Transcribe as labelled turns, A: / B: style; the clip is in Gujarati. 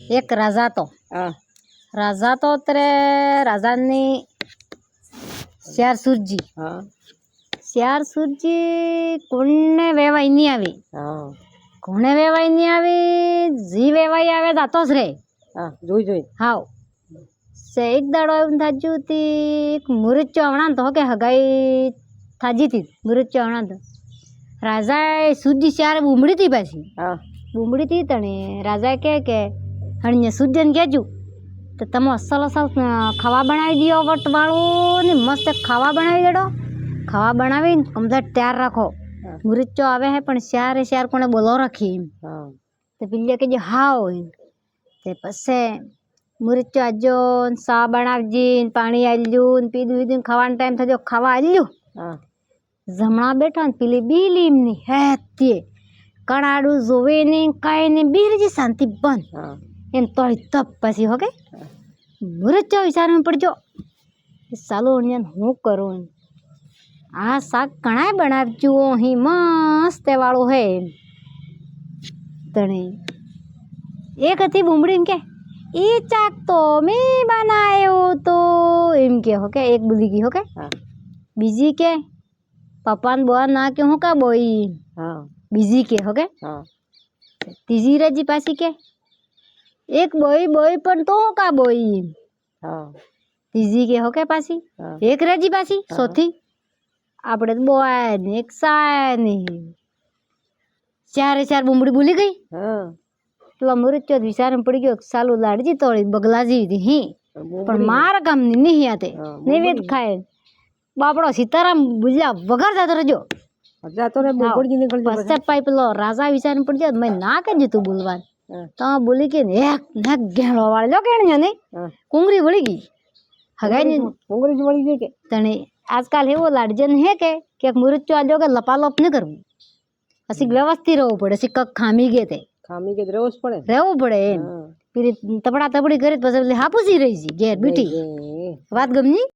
A: એક રાજા તો રાજાની શ્યાર સુરજી કોને વેવાય નહીં આવી કોને વેવાય નહીં આવી જી વેવાય આવે દાતો જ રે
B: જોઈ
A: હાવ એક દાડો એમ થાજ્યું તી મુરત ચોવણા તો કે હગાઈ થાજી તી મુરત ચોવણા તો રાજાએ સુરજી શ્યાર બુમડી તી પાછી બુમડી તી તને રાજા કે હણીએ સુરજન કહેજો તો તમે અસલ ખાવા બનાવી દો વટવાળું ને મસ્ત ખાવા બનાવી દેડો ખાવા બનાવીને કમ્પ્લેટ તૈયાર રાખો મુરચો આવે હે પણ શ્યાર કોને બોલો રાખી એમ તો પેલી કે હા હોય તે પછી મુરચો આજો સા બનાવજી પાણી આલ્યું ને પીધું પીધું ખાવાનો ટાઈમ થયો ખાવા આલ્યું જમણા બેઠા ને પેલી બીલી એમની હે તે કણાડું જોવે ને કાંઈ ને બીરજી શાંતિ બંધ એમ તળી તપ પછી હો કે મુરચો વિચારમાં પડજો ચાલો હું કરું આ શાક કણાય બનાવજો અહીં મસ્ત વાળું હે તણે એક હતી બુમડી કે એ ચાક તો મેં બનાવ્યો તો એમ કે હો કે એક બોલી ગઈ હો કે બીજી કે પપ્પાને બોવા ના કે હું કા બોઈ બીજી કે હો કે ત્રીજી રજી પાછી કે એક બોઈ પણ તો હું કા બોઈ ત્રીજી કે હો કે પાછી એક રજી પાછી ચોથી આપણે બોય ને એક સાય ને ચારે બુમડી બોલી ગઈ તો મુરચો વિચાર પડી ગયો સાલું લાડજી તોડી બગલા જેવી હી પણ મારા ગામની નહીં આતે નૈવેદ ખાય બાપડો સીતારામ બોલ્યા વગર જતો રહેજો પેલો રાજા વિચાર પડી ગયો મેં ના કહેજો તું બોલવા તો બોલી કે એક ઘેણો વાળો કેણ ને કુંગરી વળી ગઈ હગાઈ કુંગરી વળી ગઈ કે તને આજકાલ એવો લાડજન હે કે મુરચો આજો કે લપાલપ ન કરવું પછી વ્યવસ્થિત રહેવું પડે પછી કક ખામી ગયે રહેવું પડે એમ પેલી તપડા તપડી કરી પછી હાપુસી રહી છે ઘેર બીઠી વાત ગમની